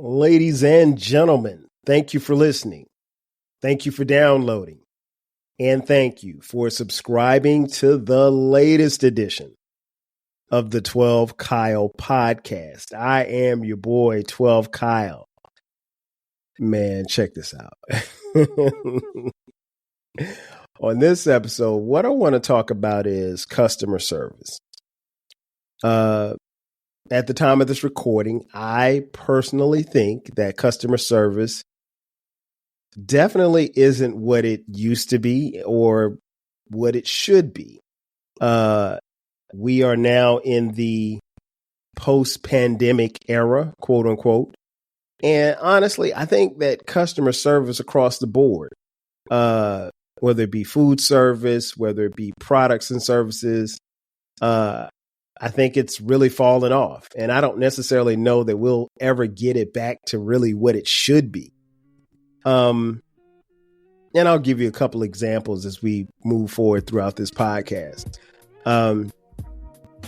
Ladies and gentlemen, thank you for listening. Thank you for downloading. And thank you for subscribing to the latest edition of the 12 Kyle podcast. I am your boy, 12 Kyle. Man, check this out. On this episode, what I want to talk about is customer service. At the time of this recording, I personally think that customer service definitely isn't what it used to be or what it should be. We are now in the post-pandemic era, quote unquote. And honestly, I think that customer service across the board, whether it be food service, whether it be products and services, I think it's really fallen off. And I don't necessarily know that we'll ever get it back to really what it should be. And I'll give you a couple examples as we move forward throughout this podcast.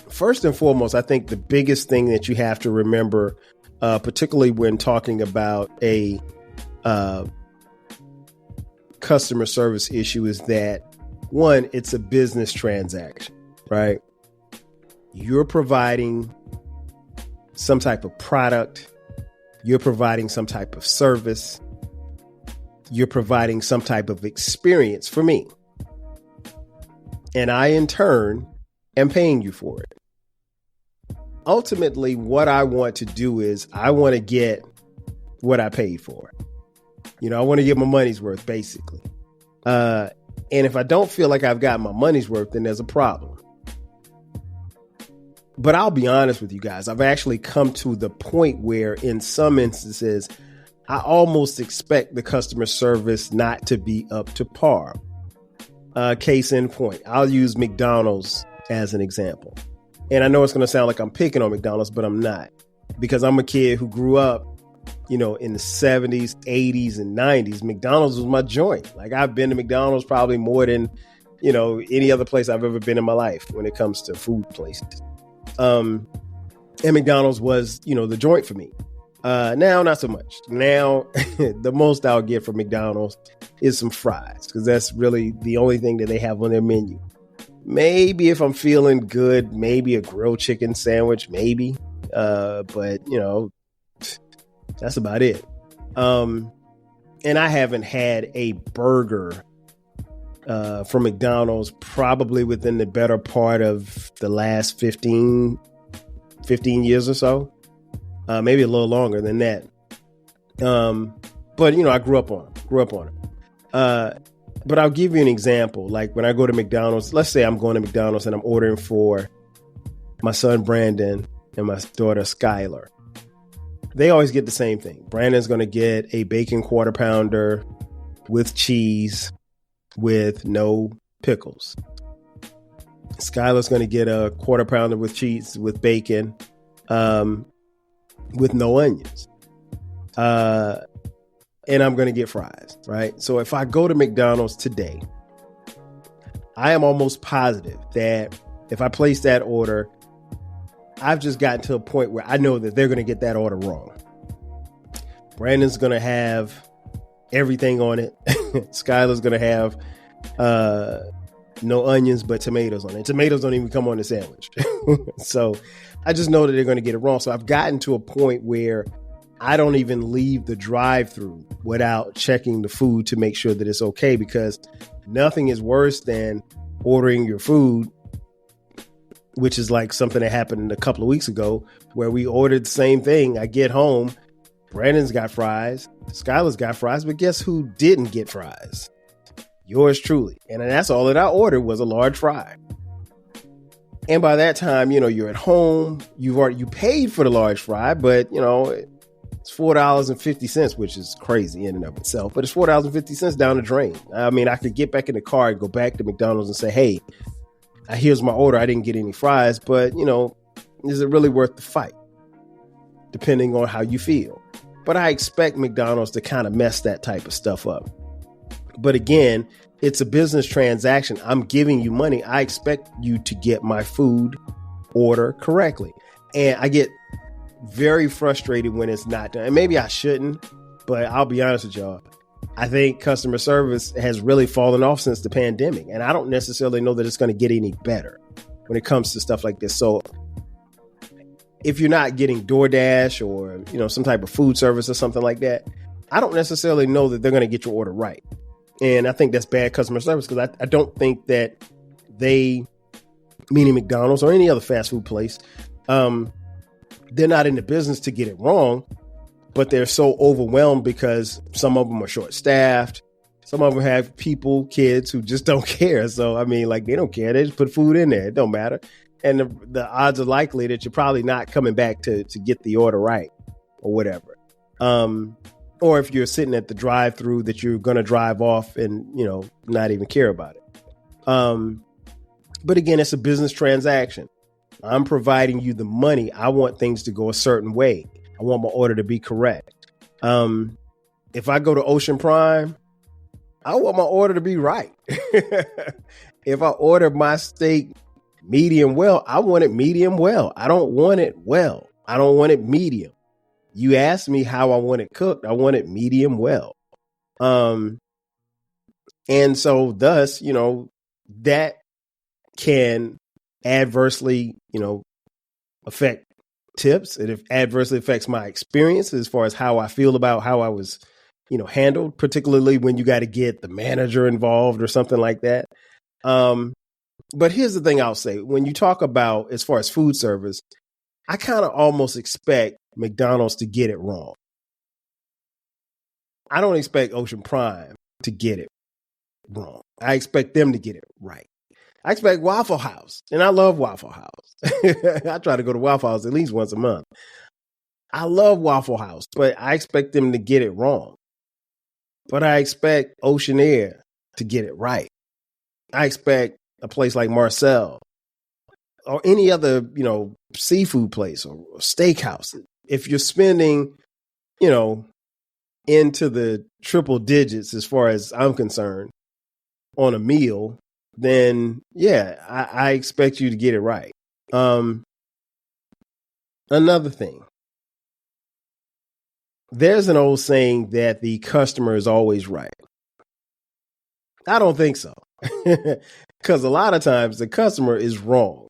First and foremost, I think the biggest thing that you have to remember, particularly when talking about a customer service issue, is that, one, it's a business transaction, right? You're providing some type of product. You're providing some type of service. You're providing some type of experience for me. And I, in turn, am paying you for it. Ultimately, what I want to do is I want to get what I paid for. I want to get my money's worth, basically. And if I don't feel like I've got my money's worth, then there's a problem. But I'll be honest with you guys. I've actually come to the point where in some instances, I almost expect the customer service not to be up to par. Case in point, I'll use McDonald's as an example. And I know it's going to sound like I'm picking on McDonald's, but I'm not. Because I'm a kid who grew up, in the 70s, 80s, and 90s. McDonald's was my joint. Like, I've been to McDonald's probably more than, any other place I've ever been in my life when it comes to food places. And McDonald's was, the joint for me. Now, not so much. Now, the most I'll get from McDonald's is some fries, because that's really the only thing that they have on their menu. Maybe if I'm feeling good, maybe a grilled chicken sandwich, maybe. But, that's about it. And I haven't had a burger from McDonald's probably within the better part of the last 15 years or so. Maybe a little longer than that. But, I grew up on it. But I'll give you an example. Like when I go to McDonald's, let's say I'm going to McDonald's and I'm ordering for my son, Brandon, and my daughter, Skylar. They always get the same thing. Brandon's going to get a bacon quarter pounder with cheese with no pickles. Skylar's going to get a quarter pounder with cheese with bacon with no onions. And I'm going to get fries, right? So if I go to McDonald's today, I am almost positive that if I place that order, I've just gotten to a point where I know that they're going to get that order wrong. Brandon's going to have everything on it. Skylar's going to have no onions, but tomatoes on it. Tomatoes don't even come on the sandwich. So I just know that they're going to get it wrong. So I've gotten to a point where I don't even leave the drive-thru without checking the food to make sure that it's okay, because nothing is worse than ordering your food, which is like something that happened a couple of weeks ago where we ordered the same thing. I get home, Brandon's got fries, Skylar's got fries, but guess who didn't get fries? Yours truly. And that's all that I ordered was a large fry. And by that time, you're at home, you paid for the large fry, but it's $4.50, which is crazy in and of itself, but it's $4.50 down the drain. I mean, I could get back in the car and go back to McDonald's and say, hey, here's my order. I didn't get any fries, but is it really worth the fight? Depending on how you feel. But I expect McDonald's to kind of mess that type of stuff up. But again, it's a business transaction. I'm giving you money. I expect you to get my food order correctly. And I get very frustrated when it's not done. And maybe I shouldn't, but I'll be honest with y'all. I think customer service has really fallen off since the pandemic. And I don't necessarily know that it's going to get any better when it comes to stuff like this. So if you're not getting DoorDash or, some type of food service or something like that, I don't necessarily know that they're going to get your order right. And I think that's bad customer service because I don't think that they, meaning McDonald's or any other fast food place, they're not in the business to get it wrong, but they're so overwhelmed because some of them are short staffed. Some of them have kids who just don't care. So, they don't care. They just put food in there. It don't matter. And the odds are likely that you're probably not coming back to get the order right or whatever. Or if you're sitting at the drive-through that you're going to drive off and, not even care about it. But again, it's a business transaction. I'm providing you the money. I want things to go a certain way. I want my order to be correct. If I go to Ocean Prime, I want my order to be right. If I order my steak medium well, I want it medium well. I don't want it well. I don't want it medium. You asked me how I want it cooked. I want it medium well. And so thus, that can adversely, affect tips. It adversely affects my experience as far as how I feel about how I was, handled, particularly when you got to get the manager involved or something like that. But here's the thing I'll say. When you talk about as far as food service, I kind of almost expect McDonald's to get it wrong. I don't expect Ocean Prime to get it wrong. I expect them to get it right. I expect Waffle House, and I love Waffle House. I try to go to Waffle House at least once a month. I love Waffle House, but I expect them to get it wrong. But I expect Ocean Air to get it right. I expect a place like Marcel or any other, seafood place or steakhouse. If you're spending, into the triple digits, as far as I'm concerned, on a meal, then yeah, I expect you to get it right. Another thing, there's an old saying that the customer is always right. I don't think so. Because a lot of times the customer is wrong.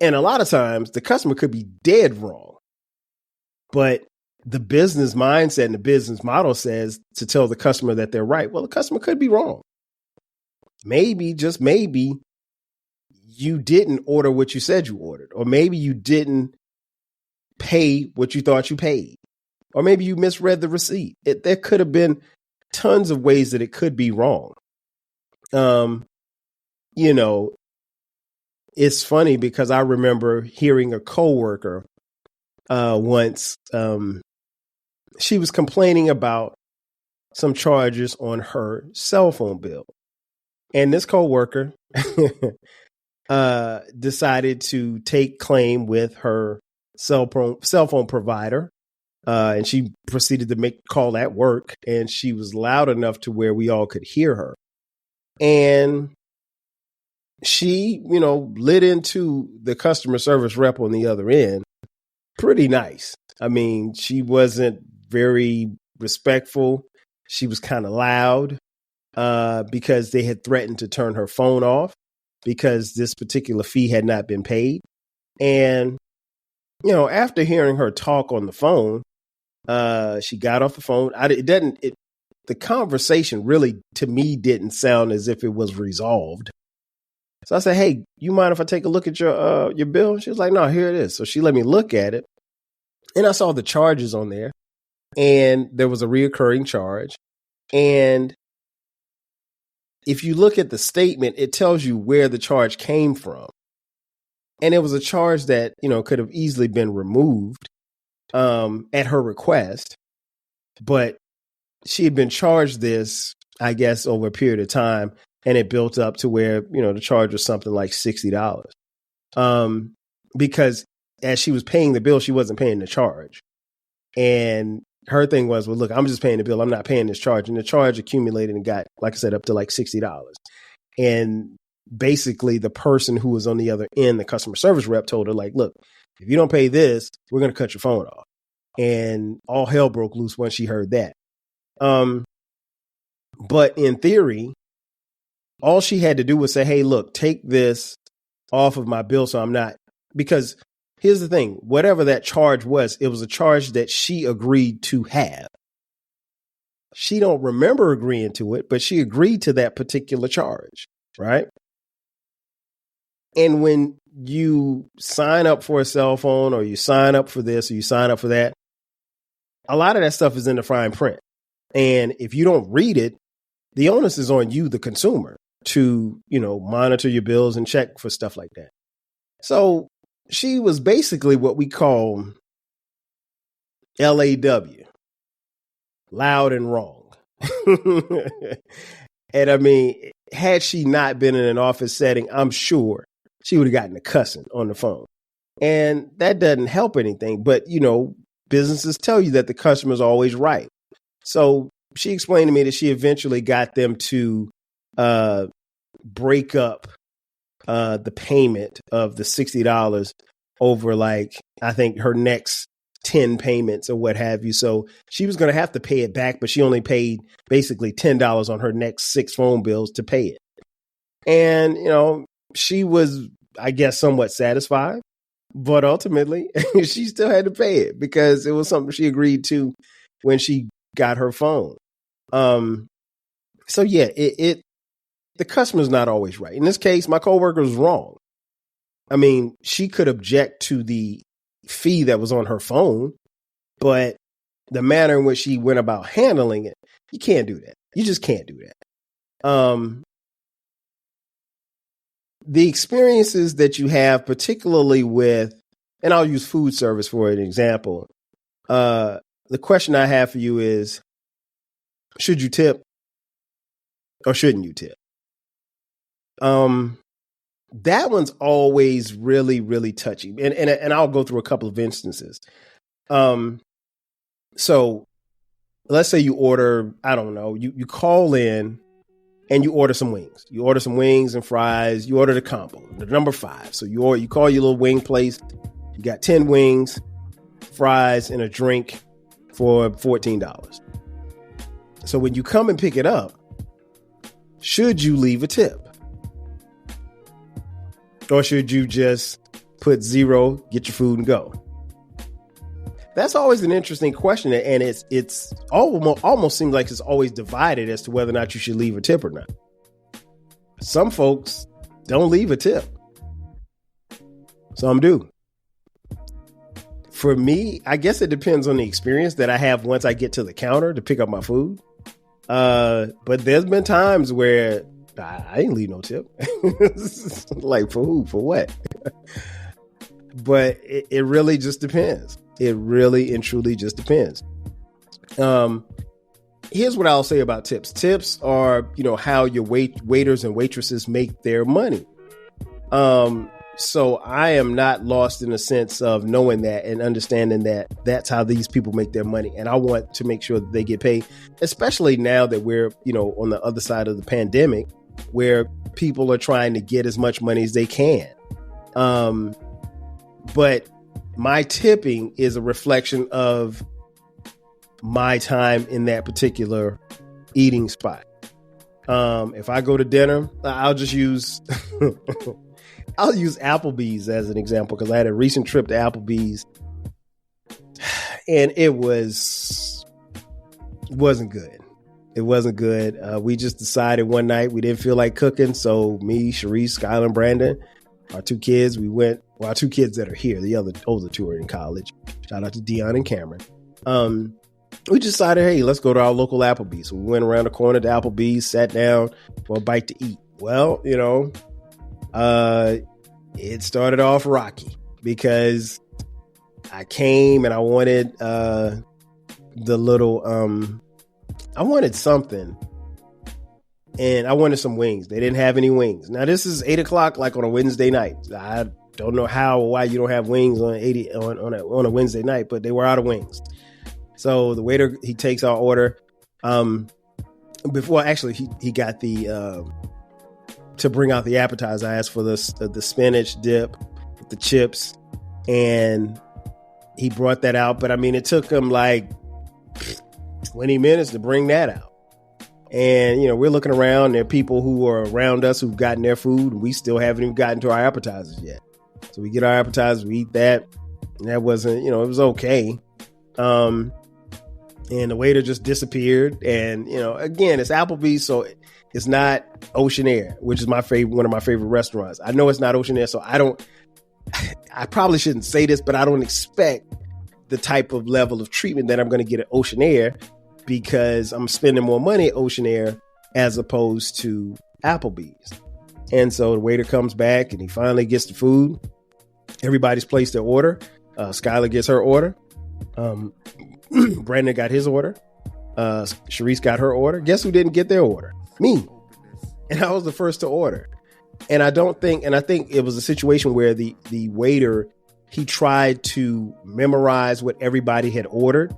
And a lot of times the customer could be dead wrong. But the business mindset and the business model says to tell the customer that they're right. Well, the customer could be wrong. Maybe, just maybe, you didn't order what you said you ordered. Or maybe you didn't pay what you thought you paid. Or maybe you misread the receipt. There could have been tons of ways that it could be wrong. It's funny because I remember hearing a coworker once. She was complaining about some charges on her cell phone bill, and this coworker decided to take claim with her cell phone provider, and she proceeded to make a call at work, and she was loud enough to where we all could hear her. And she, lit into the customer service rep on the other end pretty nice. She wasn't very respectful. She was kind of loud because they had threatened to turn her phone off because this particular fee had not been paid. And, after hearing her talk on the phone, she got off the phone. The conversation really, to me, didn't sound as if it was resolved. So I said, "Hey, you mind if I take a look at your bill?" She was like, "No, here it is." So she let me look at it, and I saw the charges on there, and there was a reoccurring charge. And if you look at the statement, it tells you where the charge came from, and it was a charge that could have easily been removed at her request, but she had been charged this, I guess, over a period of time. And it built up to where, the charge was something like $60. Because as she was paying the bill, she wasn't paying the charge. And her thing was, well, look, I'm just paying the bill. I'm not paying this charge. And the charge accumulated and got, like I said, up to like $60. And basically the person who was on the other end, the customer service rep, told her, like, look, If you don't pay this, we're going to cut your phone off. And all hell broke loose once she heard that. But in theory, all she had to do was say, hey, look, take this off of my bill so I'm not, because here's the thing, whatever that charge was, it was a charge that she agreed to have. She don't remember agreeing to it, but she agreed to that particular charge, right? And when you sign up for a cell phone or you sign up for this or you sign up for that, a lot of that stuff is in the fine print. And if you don't read it, the onus is on you, the consumer, to, monitor your bills and check for stuff like that. So she was basically what we call LAW, loud and wrong. And I mean, had she not been in an office setting, I'm sure she would have gotten a cussing on the phone. And that doesn't help anything. But, businesses tell you that the customer's always right. So she explained to me that she eventually got them to break up the payment of the $60 over, like, I think her next 10 payments or what have you. So she was going to have to pay it back, but she only paid basically $10 on her next 6 phone bills to pay it. And, she was, I guess, somewhat satisfied, but ultimately she still had to pay it because it was something she agreed to when she got her phone. So yeah, the customer's not always right. In this case, my coworker was wrong. I mean, she could object to the fee that was on her phone, but the manner in which she went about handling it, you can't do that. You just can't do that. The experiences that you have, particularly with, and I'll use food service for an example. The question I have for you is, should you tip or shouldn't you tip? That one's always really, really touchy. And I'll go through a couple of instances. So let's say you order, I don't know, you call in and you order some wings. You order some wings and fries. You order the combo, the number 5. So you call your little wing place. You got 10 wings, fries, and a drink for $14. So when you come and pick it up, should you leave a tip? Or should you just put 0, get your food and go? That's always an interesting question. And it's almost seems like it's always divided as to whether or not you should leave a tip or not. Some folks don't leave a tip. Some do. For me, I guess it depends on the experience that I have once I get to the counter to pick up my food. But there's been times where I didn't leave no tip. Like, for who? For what? But it really just depends. It really and truly just depends. Here's what I'll say about tips. Tips are, how your waiters and waitresses make their money. So I am not lost in the sense of knowing that and understanding that that's how these people make their money. And I want to make sure that they get paid, especially now that we're, on the other side of the pandemic, where people are trying to get as much money as they can. But my tipping is a reflection of my time in that particular eating spot. If I go to dinner, I'll just use I'll use Applebee's as an example, because I had a recent trip to Applebee's and it wasn't good. It wasn't good. We just decided one night we didn't feel like cooking. So me, Sharice, Skylar, and Brandon, our 2 kids, our 2 kids that are here. The older 2 are in college. Shout out to Dion and Cameron. We decided, hey, let's go to our local Applebee's. So we went around the corner to Applebee's, sat down for a bite to eat. Well, it started off rocky because I came and I wanted I wanted something, and I wanted some wings. They didn't have any wings. Now this is 8:00, like on a Wednesday night. I don't know how or why you don't have wings on a Wednesday night, but they were out of wings. So the waiter, he takes our order. Before actually he got the to bring out the appetizer. I asked for the spinach dip, the chips, And he brought that out. But I mean, it took him like 20 minutes to bring that out. And, you know, we're looking around. There are people who are around us who've gotten their food. And we still haven't even gotten to our appetizers yet. So we get our appetizers, we eat that. And that wasn't, you know, it was okay. And the waiter just disappeared. And, you know, again, it's Applebee's, so it's not Ocean Air, which is one of my favorite restaurants. I know it's not Ocean Air, so I probably shouldn't say this, but I don't expect the type of level of treatment that I'm going to get at Ocean Air, because I'm spending more money at Ocean Air as opposed to Applebee's. And so the waiter comes back and he finally gets the food. Everybody's placed their order. Skylar gets her order. Brandon got his order. Sharice got her order. Guess who didn't get their order? Me. And I was the first to order. And I think it was a situation where the waiter, he tried to memorize what everybody had ordered.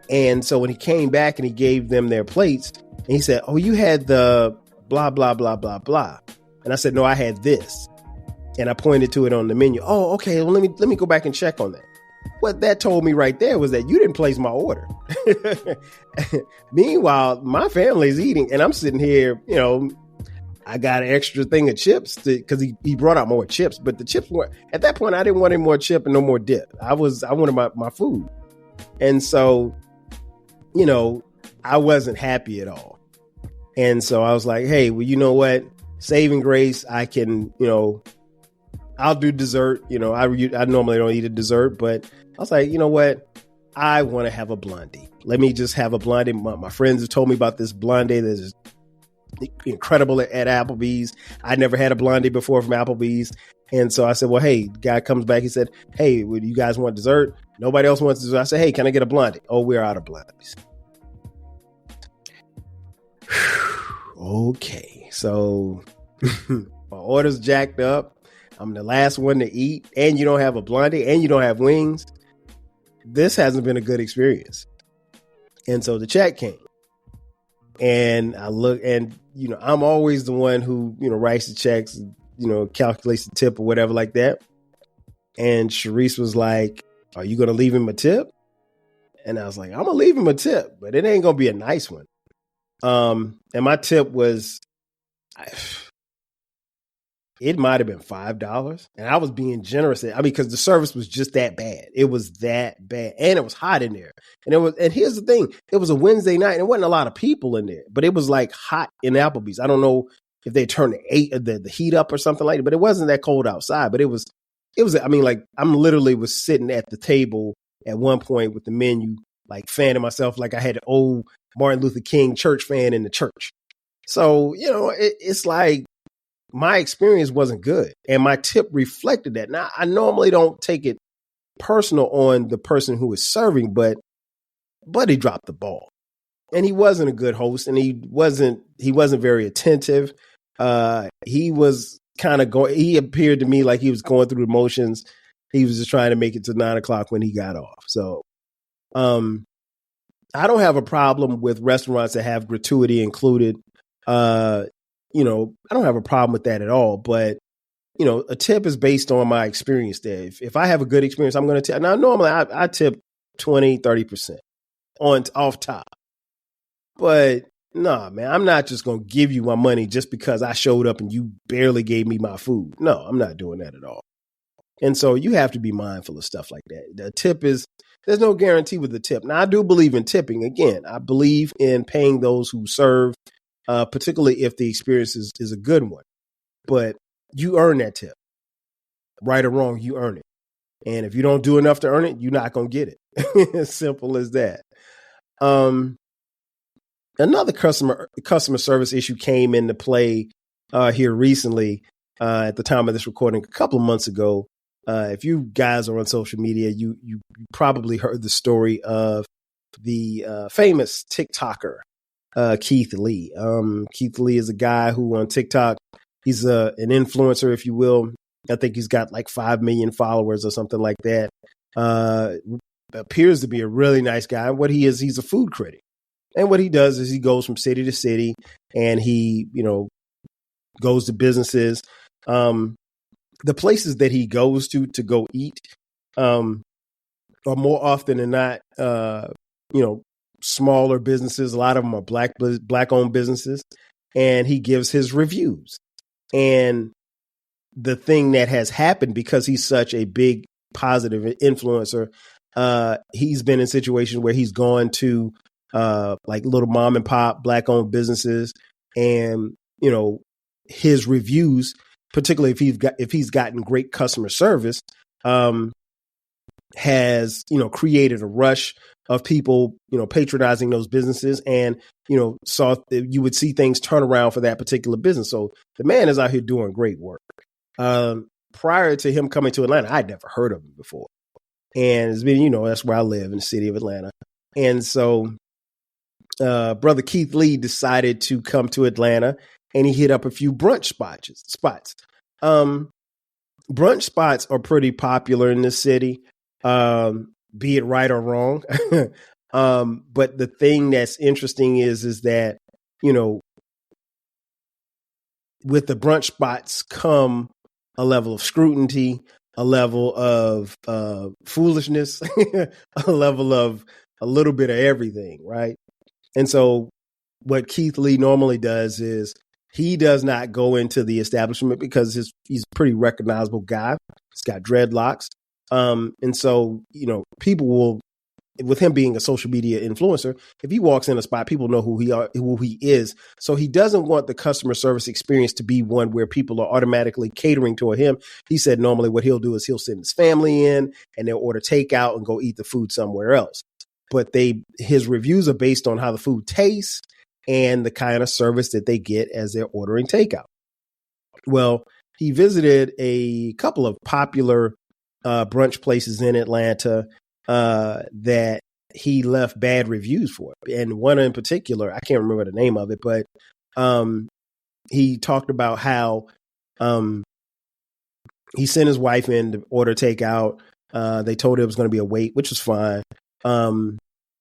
And so when he came back and he gave them their plates, and he said, "Oh, you had the blah, blah, blah, blah, blah." And I said, "No, I had this." And I pointed to it on the menu. "Oh, okay. Well, let me go back and check on that." What that told me right there was that you didn't place my order. Meanwhile, my family's eating and I'm sitting here, you know, I got an extra thing of chips because he brought out more chips, but the chips were, at that point, I didn't want any more chip and no more dip. I wanted my food. And so, you know, I wasn't happy at all. And so I was like, hey, well, you know what? Saving grace, I can, you know, I'll do dessert. You know, I normally don't eat a dessert, but I was like, you know what? I want to have a blondie. Let me just have a blondie. My friends have told me about this blondie that is incredible at Applebee's. I never had a blondie before from Applebee's. And so I said, well, hey, guy comes back. He said, hey, would you guys want dessert? Nobody else wants dessert. I said, hey, can I get a blondie? Oh, we're out of blondies. Okay. So my order's jacked up. I'm the last one to eat, and you don't have a blondie, and you don't have wings. This hasn't been a good experience. And so the check came. And I look, and, you know, I'm always the one who, you know, writes the checks, you know, calculates the tip or whatever like that. And Sharice was like, are you going to leave him a tip? And I was like, I'm going to leave him a tip, but it ain't going to be a nice one. And my tip was, it might have been $5. And I was being generous. I mean, because the service was just that bad. It was that bad. And it was hot in there. And here's the thing. It was a Wednesday night and there wasn't a lot of people in there, but it was like hot in Applebee's. I don't know if they turned the heat up or something like that, but it wasn't that cold outside. But it was, I mean, like I'm literally was sitting at the table at one point with the menu, like fanning myself like I had an old Martin Luther King church fan in the church. So, you know, it's like, my experience wasn't good and my tip reflected that. Now, I normally don't take it personal on the person who is serving, but he dropped the ball and he wasn't a good host and he wasn't very attentive. He was kind of he appeared to me like he was going through the motions. He was just trying to make it to 9:00 when he got off. So, I don't have a problem with restaurants that have gratuity included. You know, I don't have a problem with that at all. But, you know, a tip is based on my experience there. If I have a good experience, I'm going to tip. Now, normally I tip 20, 30% off top. But nah, man, I'm not just going to give you my money just because I showed up and you barely gave me my food. No, I'm not doing that at all. And so you have to be mindful of stuff like that. The tip there's no guarantee with the tip. Now, I do believe in tipping. Again, I believe in paying those who serve. Particularly if the experience is a good one. But you earn that tip. Right or wrong, you earn it. And if you don't do enough to earn it, you're not going to get it. As simple as that. Another customer service issue came into play here recently at the time of this recording a couple of months ago. If you guys are on social media, you probably heard the story of the famous TikToker, Keith Lee. Keith Lee is a guy who on TikTok, he's an influencer, if you will. I think he's got like 5 million followers or something like that. Appears to be a really nice guy. What he is, he's a food critic. And what he does is he goes from city to city and he, you know, goes to businesses. And the places that he goes to go eat are more often than not, smaller businesses. A lot of them are black owned businesses, and he gives his reviews. And the thing that has happened, because he's such a big positive influencer, he's been in situations where he's gone to like little mom and pop black owned businesses, and his reviews, particularly if he's gotten great customer service, has created a rush of people patronizing those businesses, and you would see things turn around for that particular business. So the man is out here doing great work. Prior to him coming to Atlanta, I'd never heard of him before, and it's been that's where I live, in the city of Atlanta. And so brother Keith Lee decided to come to Atlanta, and he hit up a few brunch spots. Brunch spots are pretty popular in this city, be it right or wrong. But the thing that's interesting is that, with the brunch spots come a level of scrutiny, a level of foolishness, a level of a little bit of everything, right? And so what Keith Lee normally does is he does not go into the establishment because he's a pretty recognizable guy. He's got dreadlocks. And so, people will, with him being a social media influencer, if he walks in a spot, people know who he is. So he doesn't want the customer service experience to be one where people are automatically catering toward him. He said normally what he'll do is he'll send his family in and they'll order takeout and go eat the food somewhere else. But his reviews are based on how the food tastes and the kind of service that they get as they're ordering takeout. Well, he visited a couple of popular brunch places in Atlanta that he left bad reviews for. And one in particular, I can't remember the name of it, but he talked about how he sent his wife in to order takeout. They told her it was going to be a wait, which was fine.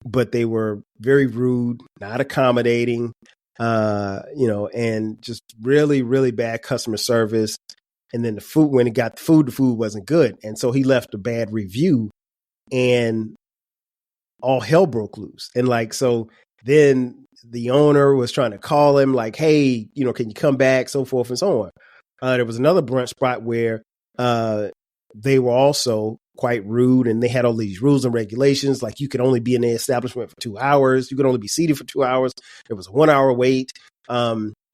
But they were very rude, not accommodating, and just really, really bad customer service. And then the food, when he got the food wasn't good. And so he left a bad review, and all hell broke loose. And so then the owner was trying to call him like, hey, can you come back? So forth and so on. There was another brunch spot where they were also quite rude, and they had all these rules and regulations. Like, you could only be in the establishment for 2 hours. You could only be seated for 2 hours. There was a 1 hour wait.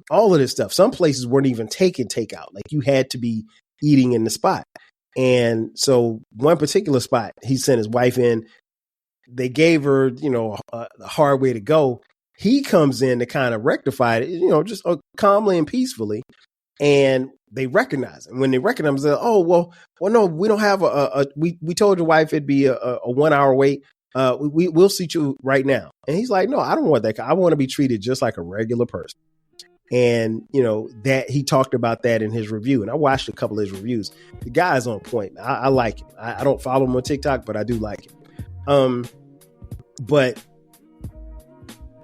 All of this stuff. Some places weren't even taking takeout. Like, you had to be eating in the spot. And so one particular spot, he sent his wife in. They gave her, a hard way to go. He comes in to kind of rectify it, just calmly and peacefully. And they recognize him. When they recognize him, oh, well, no, we don't have we told your wife it'd be a 1 hour wait. We'll seat you right now. And he's like, no, I don't want that. I want to be treated just like a regular person. And, that he talked about that in his review. And I watched a couple of his reviews. The guy's on point. I like him. I don't follow him on TikTok, but I do like him. But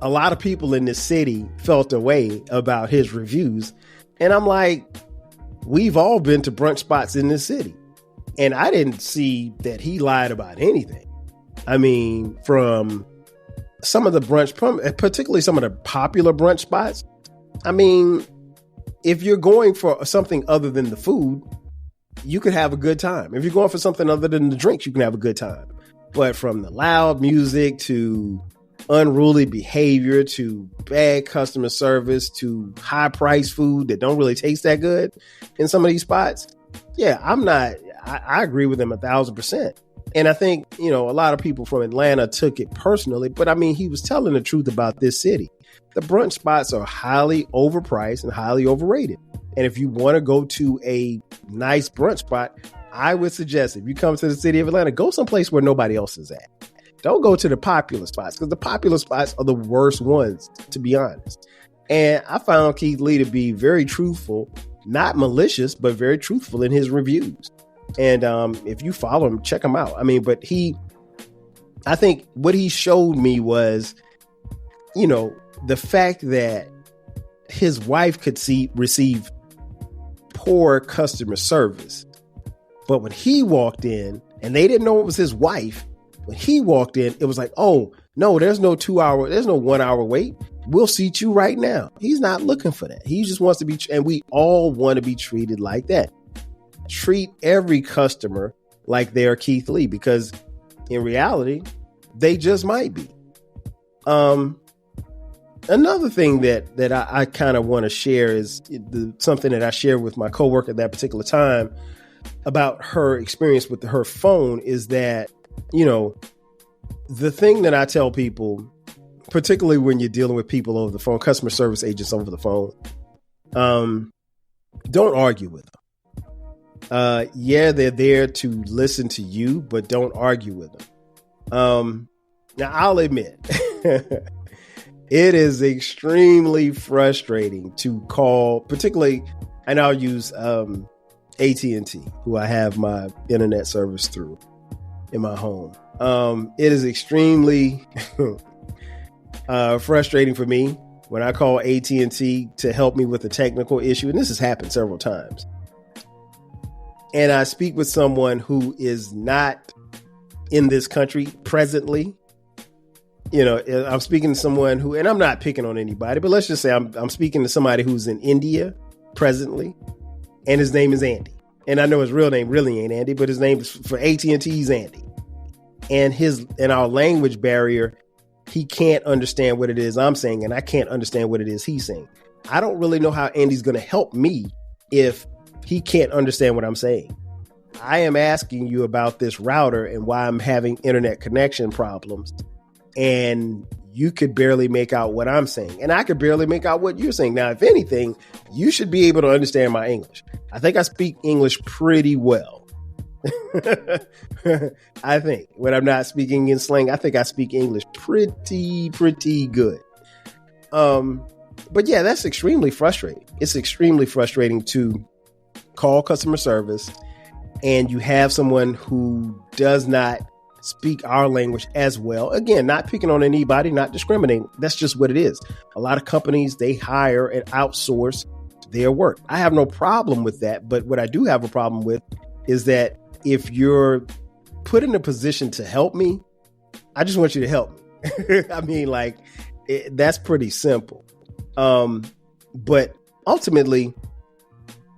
a lot of people in this city felt a way about his reviews. And I'm like, we've all been to brunch spots in this city. And I didn't see that he lied about anything. I mean, from some of the brunch, particularly some of the popular brunch spots, I mean, if you're going for something other than the food, you could have a good time. If you're going for something other than the drinks, you can have a good time. But from the loud music to unruly behavior to bad customer service to high priced food that don't really taste that good in some of these spots, yeah, I agree with him 1,000%. And I think, a lot of people from Atlanta took it personally, but I mean, he was telling the truth about this city. The brunch spots are highly overpriced and highly overrated. And if you want to go to a nice brunch spot, I would suggest if you come to the city of Atlanta, go someplace where nobody else is at. Don't go to the popular spots, because the popular spots are the worst ones, to be honest. And I found Keith Lee to be very truthful, not malicious, but very truthful in his reviews. And if you follow him, check him out. I mean, but I think what he showed me was, the fact that his wife could receive poor customer service. But when he walked in, and they didn't know it was his wife, when he walked in, it was like, oh, no, there's no 1 hour wait. We'll seat you right now. He's not looking for that. He just wants to be, and we all want to be treated like that. Treat every customer like they're Keith Lee, because in reality, they just might be. Another thing that I kind of want to share is something that I shared with my coworker at that particular time about her experience with her phone is that, the thing that I tell people, particularly when you're dealing with people over the phone, customer service agents over the phone, don't argue with them. Yeah, they're there to listen to you, but don't argue with them. Now, I'll admit, it is extremely frustrating to call, particularly, and I'll use AT&T, who I have my internet service through in my home. It is extremely frustrating for me when I call AT&T to help me with a technical issue, and this has happened several times. And I speak with someone who is not in this country presently. I'm speaking to someone who, and I'm not picking on anybody, but let's just say I'm speaking to somebody who's in India presently, and his name is Andy. And I know his real name really ain't Andy, but his name is, for AT&T, he's Andy. And our language barrier, he can't understand what it is I'm saying, and I can't understand what it is he's saying. I don't really know how Andy's going to help me if he can't understand what I'm saying. I am asking you about this router and why I'm having internet connection problems, and you could barely make out what I'm saying, and I could barely make out what you're saying. Now, if anything, you should be able to understand my English. I think I speak English pretty well. I think when I'm not speaking in slang, I think I speak English pretty good. But yeah, that's extremely frustrating. It's extremely frustrating to call customer service and you have someone who does not speak our language as well. Again, not picking on anybody, not discriminating. That's just what it is. A lot of companies, they hire and outsource their work. I have no problem with that. But what I do have a problem with is that if you're put in a position to help me, I just want you to help me. I mean, that's pretty simple. But ultimately,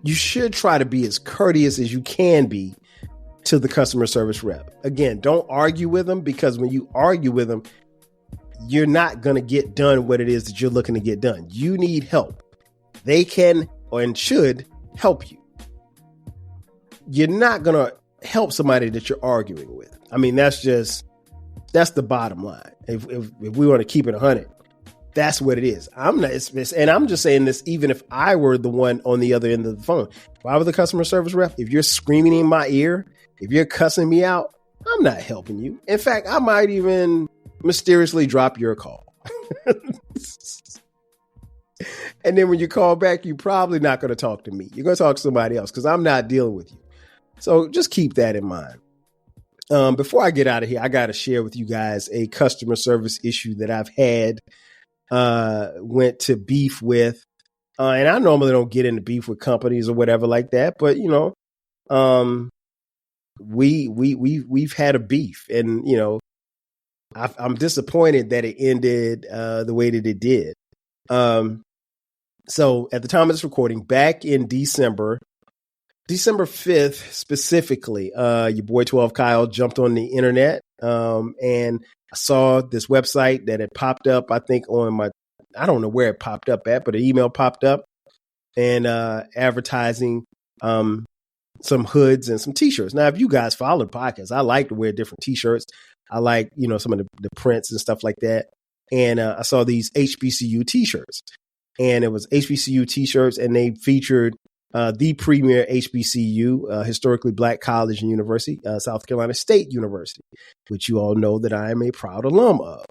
you should try to be as courteous as you can be to the customer service rep. Again, don't argue with them, because when you argue with them, you're not going to get done what it is that you're looking to get done. You need help. They can and should help you. You're not going to help somebody that you're arguing with. I mean, that's the bottom line. If we want to keep it 100, that's what it is. And I'm just saying this, even if I were the one on the other end of the phone. If I was the customer service rep, if you're screaming in my ear, if you're cussing me out, I'm not helping you. In fact, I might even mysteriously drop your call. And then when you call back, you're probably not going to talk to me. You're going to talk to somebody else, because I'm not dealing with you. So just keep that in mind. Before I get out of here, I got to share with you guys a customer service issue that I've had, went to beef with. And I normally don't get into beef with companies or whatever like that, but we've had a beef, and I'm disappointed that it ended the way that it did. So at the time of this recording, back in December 5th specifically, your boy 12 Kyle jumped on the internet, and I saw this website that had popped up, I think I don't know where it popped up at, but an email popped up, and advertising some hoods and some t-shirts. Now, if you guys follow the podcast, I like to wear different t-shirts. I like, some of the prints and stuff like that. And I saw these HBCU t-shirts, and it was HBCU t-shirts, and they featured the premier HBCU, historically Black college and university, South Carolina State University, which you all know that I am a proud alum of.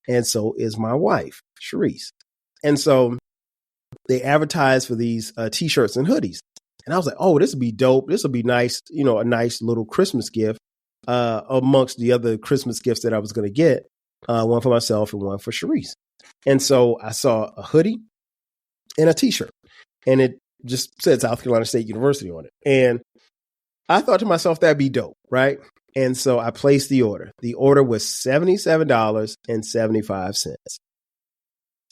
And so is my wife, Sharice. And so they advertised for these t-shirts and hoodies. And I was like, oh, this would be dope. This would be nice, a nice little Christmas gift amongst the other Christmas gifts that I was going to get, one for myself and one for Sharice. And so I saw a hoodie and a t-shirt. And just said South Carolina State University on it. And I thought to myself, that'd be dope, right? And so I placed the order. The order was $77.75.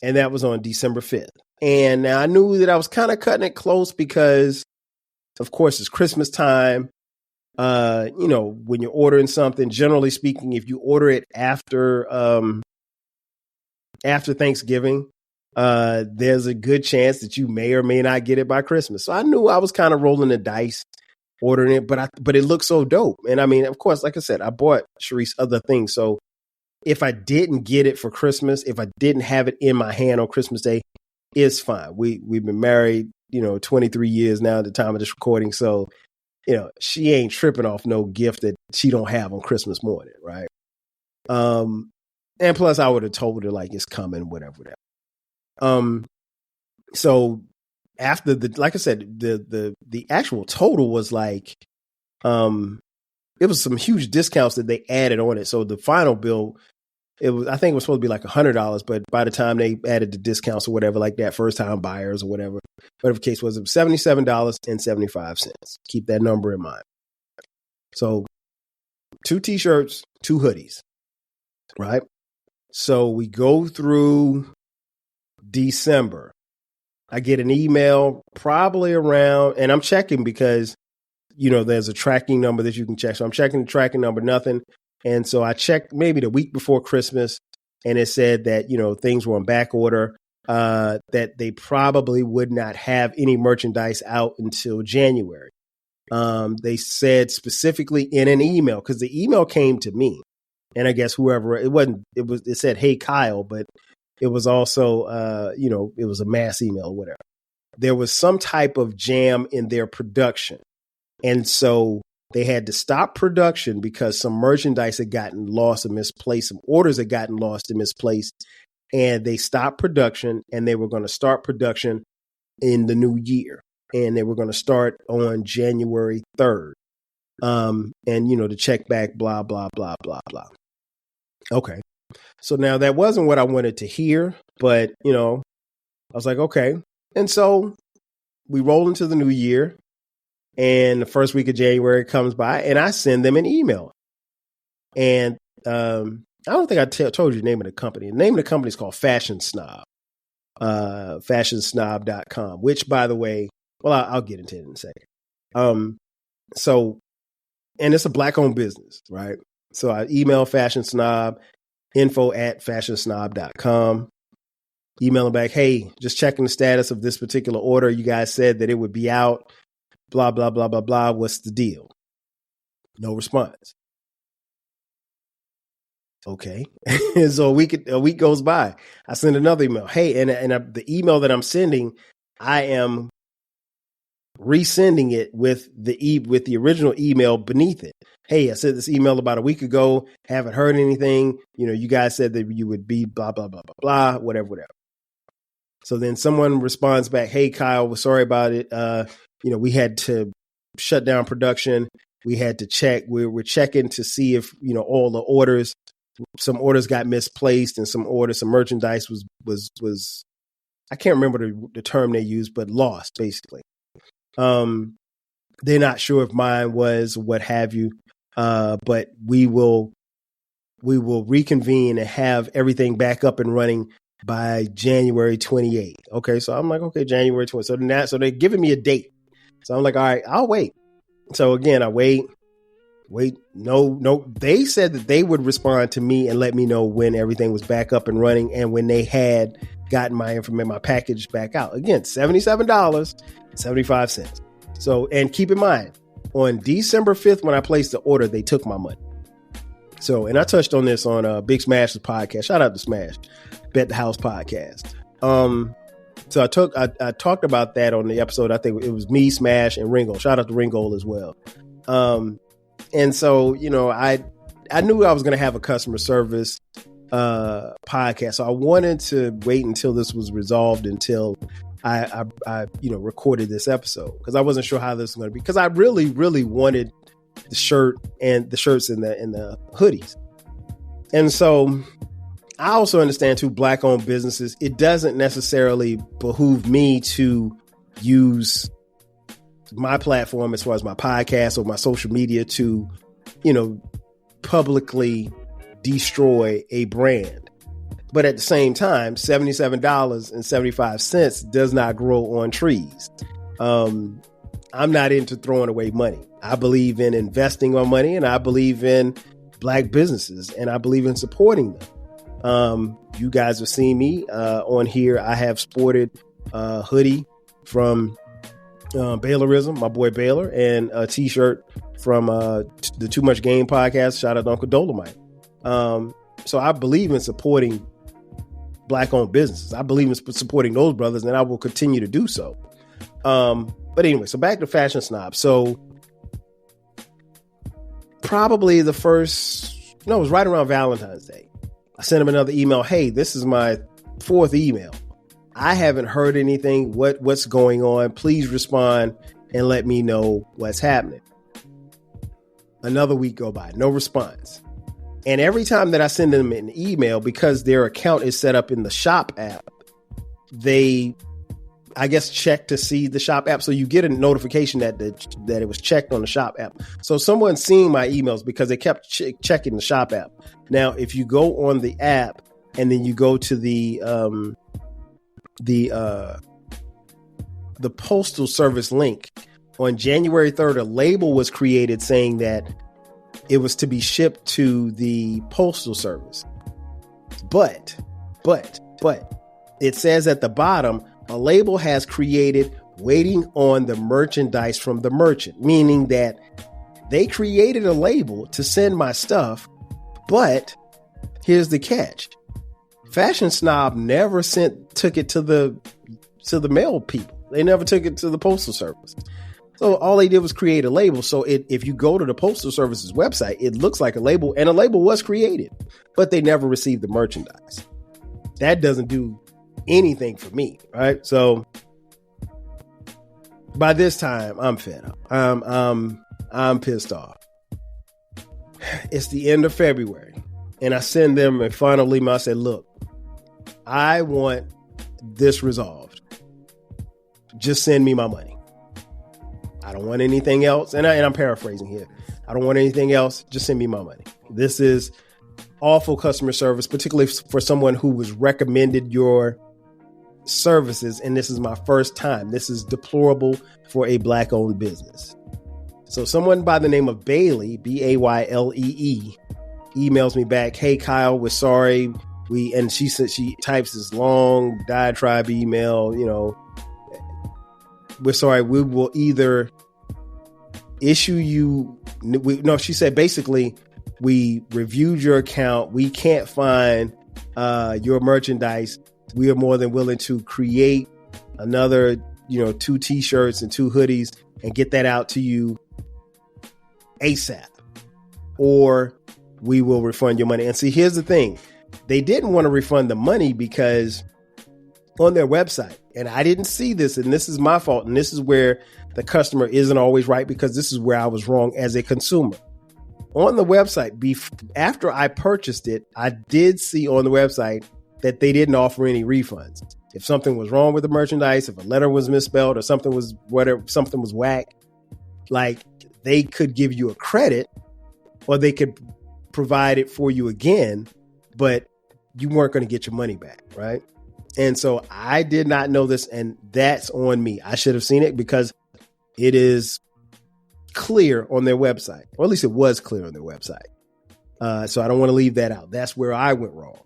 And that was on December 5th. And now I knew that I was kind of cutting it close because, of course, it's Christmas time. When you're ordering something, generally speaking, if you order it after Thanksgiving, there's a good chance that you may or may not get it by Christmas. So I knew I was kind of rolling the dice ordering it, but it looked so dope. And I mean, of course, like I said, I bought Sharice other things. So if I didn't get it for Christmas, if I didn't have it in my hand on Christmas Day, it's fine. We've been married, 23 years now at the time of this recording. So, she ain't tripping off no gift that she don't have on Christmas morning. Right. And plus I would have told her like, it's coming, whatever. So after like I said, the actual total was like, it was some huge discounts that they added on it. So the final bill, I think it was supposed to be like $100, but by the time they added the discounts or whatever, like that, first time buyers or whatever the case was, it was $77.75. Keep that number in mind. So 2 t-shirts, 2 hoodies, right? So we go through December. I get an email probably around, and I'm checking because, there's a tracking number that you can check. So I'm checking the tracking number, nothing. And so I checked maybe the week before Christmas, and it said that, things were on back order, that they probably would not have any merchandise out until January. They said specifically in an email, because the email came to me, and I guess whoever it said, "Hey, Kyle," but it was also, it was a mass email or whatever. There was some type of jam in their production. And so they had to stop production because some merchandise had gotten lost and misplaced. Some orders had gotten lost and misplaced. And they stopped production, and they were going to start production in the new year. And they were going to start on January 3rd. To check back, blah, blah, blah, blah, blah. Okay. So now that wasn't what I wanted to hear, but, I was like, okay. And so we roll into the new year, and the first week of January comes by, and I send them an email. And I don't think I told you the name of the company. The name of the company is called Fashion Snob, fashionsnob.com, which, by the way, well, I'll get into it in a second. And it's a Black-owned business, right? So I email Fashion Snob, info@fashionsnob.com. Email them back, hey, just checking the status of this particular order. You guys said that it would be out, blah, blah, blah, blah, blah. What's the deal? No response. Okay. So a week goes by. I send another email. Hey, and the email that I'm sending, I am resending it with the original email beneath it. Hey, I sent this email about a week ago. Haven't heard anything. You guys said that you would be blah, blah, blah, blah, blah, whatever. So then someone responds back, hey, Kyle, we're sorry about it. We had to shut down production. We had to check. We're checking to see if, all the orders, some orders got misplaced, and some merchandise was I can't remember the term they used, but lost basically. They're not sure if mine was, what have you. But we will reconvene and have everything back up and running by January 28th. Okay. So I'm like, okay, January 20th. So they're giving me a date. So I'm like, all right, I'll wait. So again, I wait. No. They said that they would respond to me and let me know when everything was back up and running and when they had gotten my information, my package back out. Again, $77.75. So, and keep in mind, on December 5th, when I placed the order, they took my money. So, and I touched on this on Big Smash's podcast. Shout out to Smash, Bet the House podcast. So I talked about that on the episode. I think it was me, Smash, and Ringo. Shout out to Ringo as well. And so, I knew I was going to have a customer service podcast. So I wanted to wait until this was resolved until I recorded this episode, because I wasn't sure how this was going to be, because I really, really wanted the shirts and the hoodies. And so I also understand too, Black-owned businesses, it doesn't necessarily behoove me to use my platform as far as my podcast or my social media to, you know, publicly destroy a brand. But at the same time, $77.75 does not grow on trees. I'm not into throwing away money. I believe in investing my money, and I believe in Black businesses, and I believe in supporting them. You guys have seen me on here. I have sported a hoodie from Baylorism, my boy Baylor, and a t-shirt from the Too Much Game podcast. Shout out to Uncle Dolomite. So I believe in supporting Black-owned businesses. I believe in supporting those brothers, and I will continue to do so. But anyway, so back to Fashion Snob. So probably it was right around Valentine's Day. I sent him another email. Hey, this is my 4th email. I haven't heard anything. What's going on? Please respond and let me know what's happening. Another week go by, no response. And every time that I send them an email, because their account is set up in the shop app, they, I guess, check to see the shop app. So you get a notification that it was checked on the shop app. So someone's seeing my emails because they kept checking the shop app. Now, if you go on the app and then you go to the Postal Service link, on January 3rd, a label was created saying that it was to be shipped to the Postal Service. But it says at the bottom, a label has created waiting on the merchandise from the merchant, meaning that they created a label to send my stuff. But here's the catch. Fashion Snob never took it to the mail people. They never took it to the Postal Service. So all they did was create a label. So if you go to the Postal Service's website, it looks like a label, and a label was created, but they never received the merchandise. That doesn't do anything for me, right? So by this time, I'm fed up. I'm pissed off. It's the end of February, and I send them a final email. I said, look, I want this resolved. Just send me my money. I don't want anything else. And I'm paraphrasing here. I don't want anything else. Just send me my money. This is awful customer service, particularly for someone who was recommended your services. And this is my first time. This is deplorable for a Black-owned business. So someone by the name of Bailey, Baylee, emails me back. Hey, Kyle, we're sorry. And she said, she types this long diatribe email, you know, we're sorry, we will either issue you. She said, basically, we reviewed your account. We can't find your merchandise. We are more than willing to create another, 2 t-shirts and 2 hoodies and get that out to you ASAP, or we will refund your money. And see, here's the thing. They didn't want to refund the money because on their website, and I didn't see this, and this is my fault, and this is where the customer isn't always right, because this is where I was wrong as a consumer. On the website, after I purchased it, I did see on the website that they didn't offer any refunds. If something was wrong with the merchandise, if a letter was misspelled or something was whack, like, they could give you a credit or they could provide it for you again, but you weren't going to get your money back, right? And so I did not know this, and that's on me. I should have seen it because it is clear on their website, or at least it was clear on their website. So I don't want to leave that out. That's where I went wrong.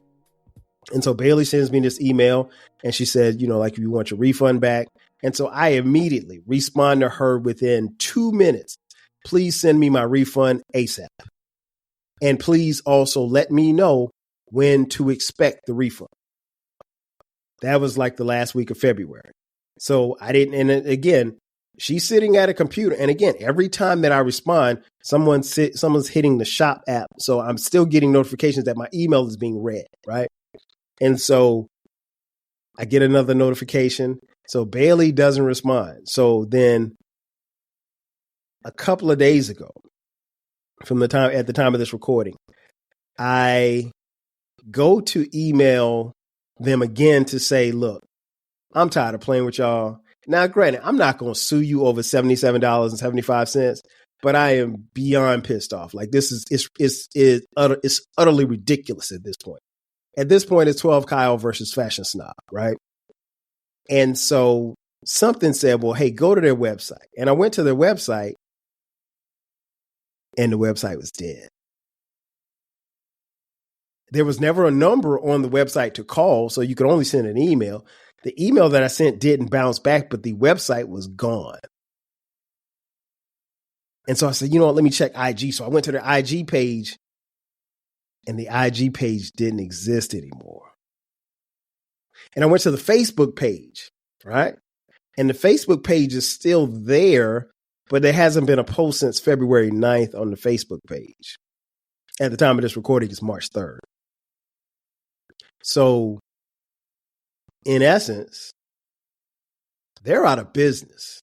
And so Bailey sends me this email, and she said, like, you want your refund back. And so I immediately respond to her within 2 minutes. Please send me my refund ASAP. And please also let me know when to expect the refund. That was like the last week of February. So I didn't. And again, she's sitting at a computer. And again, every time that I respond, someone's hitting the shop app. So I'm still getting notifications that my email is being read. Right. And so I get another notification. So Bailey doesn't respond. So then a couple of days ago, at the time of this recording, I go to email them again to say, look, I'm tired of playing with y'all. Now, granted, I'm not going to sue you over $77.75, but I am beyond pissed off. Like, this is it's utterly ridiculous at this point. At this point, it's 12 Kyle versus Fashion Snob, right? And so something said, well, hey, go to their website. And I went to their website, and the website was dead. There was never a number on the website to call, so you could only send an email. The email that I sent didn't bounce back, but the website was gone. And so I said, you know what, let me check IG. So I went to their IG page, and the IG page didn't exist anymore. And I went to the Facebook page, right? And the Facebook page is still there, but there hasn't been a post since February 9th on the Facebook page. At the time of this recording, it's March 3rd. So, in essence, they're out of business.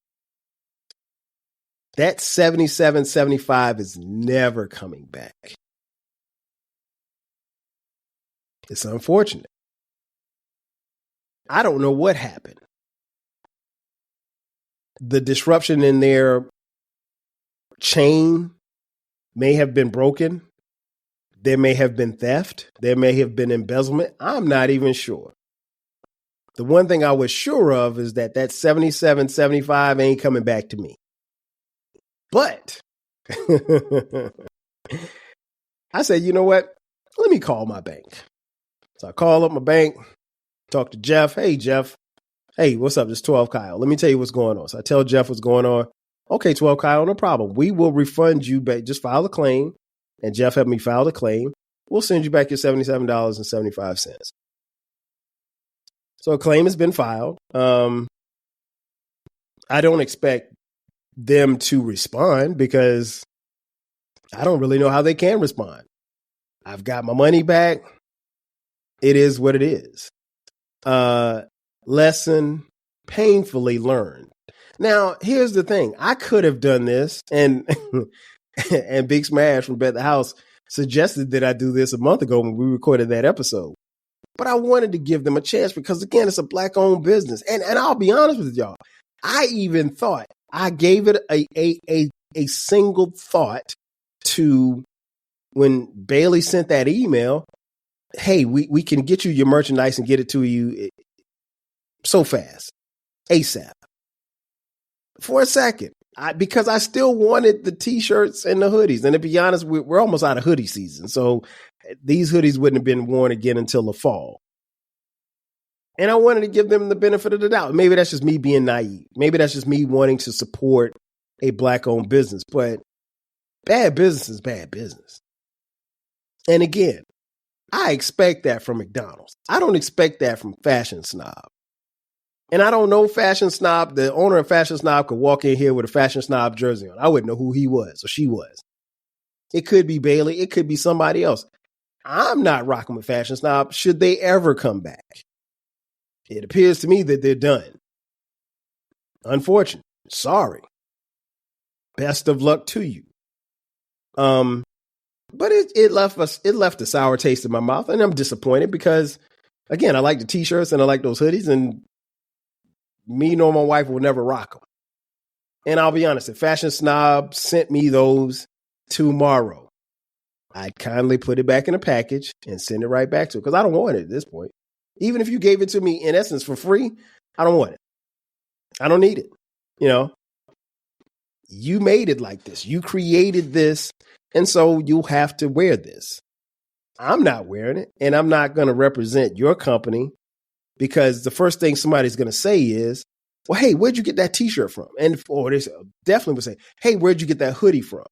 That 77.75 is never coming back. It's unfortunate. I don't know what happened. The disruption in their chain may have been broken. There may have been theft. There may have been embezzlement. I'm not even sure. The one thing I was sure of is that 77.75 ain't coming back to me. But I said, you know what? Let me call my bank. So I call up my bank, talk to Jeff. Hey, Jeff. Hey, what's up? This is 12 Kyle. Let me tell you what's going on. So I tell Jeff what's going on. Okay, 12 Kyle, no problem. We will refund you back. Just file a claim. And Jeff helped me file the claim. We'll send you back your $77.75. So a claim has been filed. I don't expect them to respond because I don't really know how they can respond. I've got my money back. It is what it is. Lesson painfully learned. Now, here's the thing. I could have done this, and and Big Smash from Bet the House suggested that I do this a month ago when we recorded that episode. But I wanted to give them a chance because, again, it's a Black-owned business. And I'll be honest with y'all. I even thought, I gave it a single thought to when Bailey sent that email. Hey, we can get you your merchandise and get it to you so fast, ASAP. For a second, because I still wanted the T-shirts and the hoodies. And to be honest, we're almost out of hoodie season. So these hoodies wouldn't have been worn again until the fall. And I wanted to give them the benefit of the doubt. Maybe that's just me being naive. Maybe that's just me wanting to support a Black-owned business. But bad business is bad business. And again, I expect that from McDonald's. I don't expect that from Fashion Snob. And I don't know Fashion Snob. The owner of Fashion Snob could walk in here with a Fashion Snob jersey on. I wouldn't know who he was or she was. It could be Bailey. It could be somebody else. I'm not rocking with Fashion Snob should they ever come back. It appears to me that they're done. Unfortunate. Sorry. Best of luck to you. But it left a sour taste in my mouth, and I'm disappointed because, again, I like the T-shirts and I like those hoodies, and me nor my wife will never rock them. And I'll be honest, if Fashion Snob sent me those tomorrow, I'd kindly put it back in a package and send it right back to her because I don't want it at this point. Even if you gave it to me in essence for free, I don't want it. I don't need it. You know, you made it like this. You created this. And so you'll have to wear this. I'm not wearing it, and I'm not going to represent your company because the first thing somebody's going to say is, well, hey, where'd you get that T-shirt from? And they definitely would say, hey, where'd you get that hoodie from?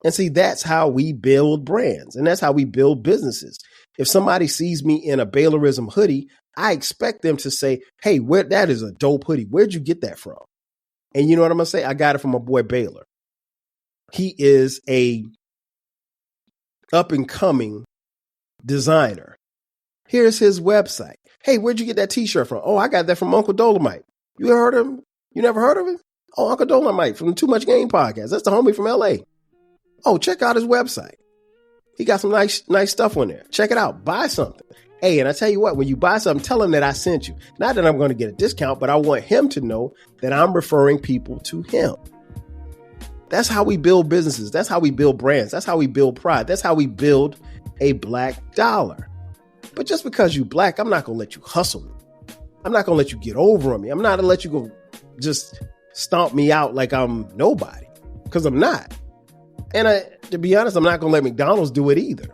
And see, that's how we build brands, and that's how we build businesses. If somebody sees me in a Baylerism hoodie, I expect them to say, hey, that is a dope hoodie. Where'd you get that from? And you know what I'm going to say? I got it from my boy Baylor. He is a up-and-coming designer. Here's his website. Hey, where'd you get that T-shirt from? Oh, I got that from Uncle Dolomite. You heard of him? You never heard of him? Oh, Uncle Dolomite from the Too Much Game podcast. That's the homie from LA. Oh, check out his website. He got some nice stuff on there. Check it out. Buy something. Hey, and I tell you what, when you buy something, tell him that I sent you. Not that I'm going to get a discount, but I want him to know that I'm referring people to him. That's how we build businesses. That's how we build brands. That's how we build pride. That's how we build a black dollar. But just because you black, I'm not going to let you hustle me. I'm not going to let you get over on me. I'm not going to let you go just stomp me out like I'm nobody, because I'm not. And to be honest, I'm not going to let McDonald's do it either.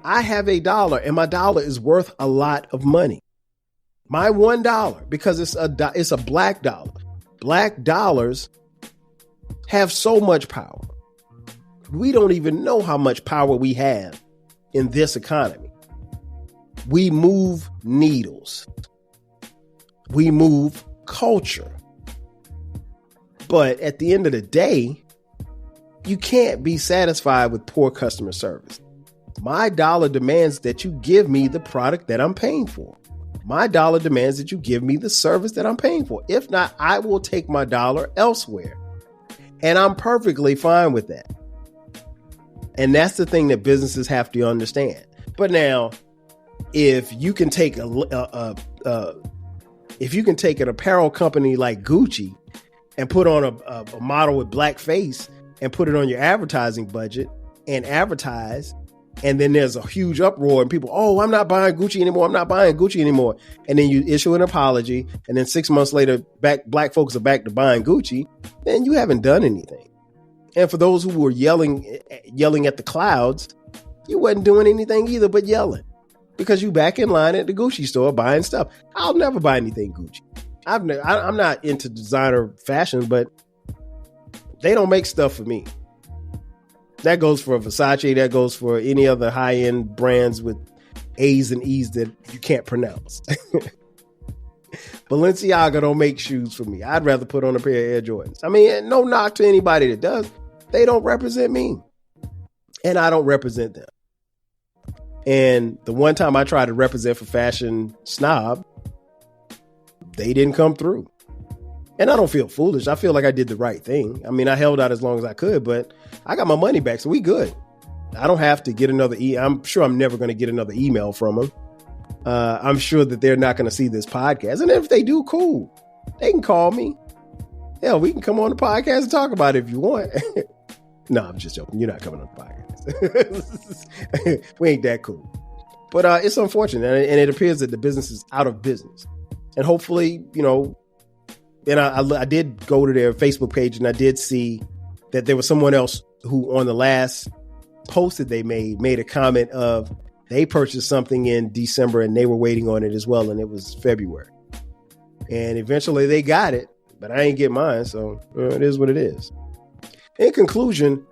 I have $1 and my dollar is worth a lot of money. My $1, because it's a black dollar. Black dollars have so much power. We don't even know how much power we have in this economy. We move needles. We move culture. But at the end of the day, you can't be satisfied with poor customer service. My dollar demands that you give me the product that I'm paying for. My dollar demands that you give me the service that I'm paying for. If not, I will take my dollar elsewhere. And I'm perfectly fine with that. And that's the thing that businesses have to understand. But now, if you can take if you can take an apparel company like Gucci and put on a model with black face and put it on your advertising budget and advertise, and then there's a huge uproar and people, oh, I'm not buying Gucci anymore. I'm not buying Gucci anymore. And then you issue an apology. And then 6 months later, black folks are back to buying Gucci. Then you haven't done anything. And for those who were yelling at the clouds, you wasn't doing anything either but yelling, because you back in line at the Gucci store buying stuff. I'll never buy anything Gucci. I'm not into designer fashion, but they don't make stuff for me. That goes for Versace. That goes for any other high-end brands with A's and E's that you can't pronounce. Balenciaga don't make shoes for me. I'd rather put on a pair of Air Jordans. I mean, no knock to anybody that does. They don't represent me. And I don't represent them. And the one time I tried to represent for Fashion Snob, they didn't come through. And I don't feel foolish. I feel like I did the right thing. I mean, I held out as long as I could, but I got my money back, so we good. I don't have to get another I'm sure I'm never going to get another email from them. I'm sure that they're not going to see this podcast. And if they do, cool. They can call me. Hell, we can come on the podcast and talk about it if you want. No, I'm just joking. You're not coming on the podcast. We ain't that cool. But it's unfortunate. And it appears that the business is out of business. And hopefully, and I did go to their Facebook page and I did see that there was someone else who on the last post that they made a comment of they purchased something in December and they were waiting on it as well. And it was February. And eventually they got it, but I ain't get mine. So it is what it is. In conclusion,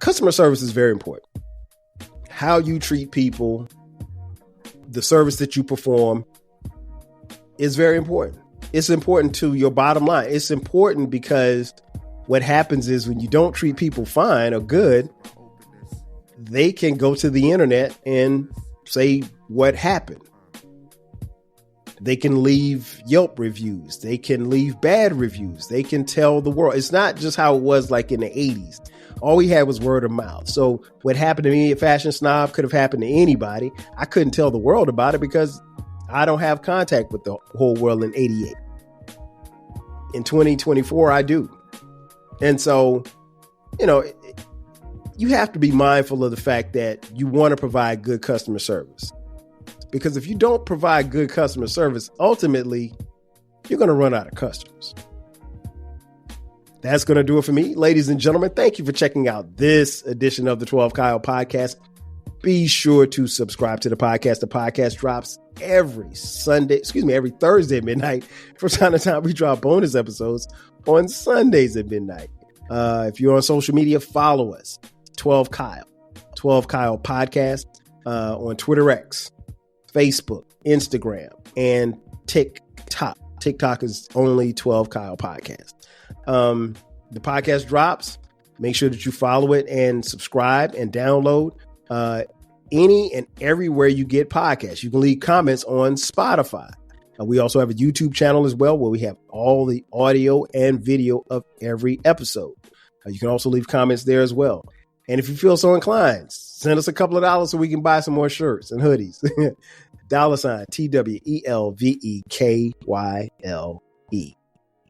customer service is very important. How you treat people, the service that you perform is very important. It's important to your bottom line. It's important because what happens is when you don't treat people fine or good, they can go to the internet and say what happened. They can leave Yelp reviews. They can leave bad reviews. They can tell the world. It's not just how it was like in the 80s. All we had was word of mouth. So what happened to me at Fashion Snob could have happened to anybody. I couldn't tell the world about it because I don't have contact with the whole world in 88. In 2024, I do. And so, you have to be mindful of the fact that you want to provide good customer service. Because if you don't provide good customer service, ultimately, you're going to run out of customers. That's going to do it for me. Ladies and gentlemen, thank you for checking out this edition of the 12 Kyle podcast. Be sure to subscribe to the podcast. The podcast drops every Thursday at midnight. From time to time, we drop bonus episodes on Sundays at midnight. If you're on social media, follow us. 12 Kyle podcast on Twitter X, Facebook, Instagram, and TikTok. TikTok is only 12 Kyle podcast. The podcast drops. Make sure that you follow it and subscribe and download any and everywhere you get podcasts. You can leave comments on Spotify. We also have a YouTube channel as well where we have all the audio and video of every episode. You can also leave comments there as well. And if you feel so inclined, Send us a couple of dollars so we can buy some more shirts and hoodies. $ TWELVEKYLE.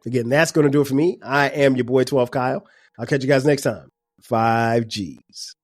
Again, that's going to do it for me. I am your boy 12 Kyle. I'll catch you guys next time. 5 Gs.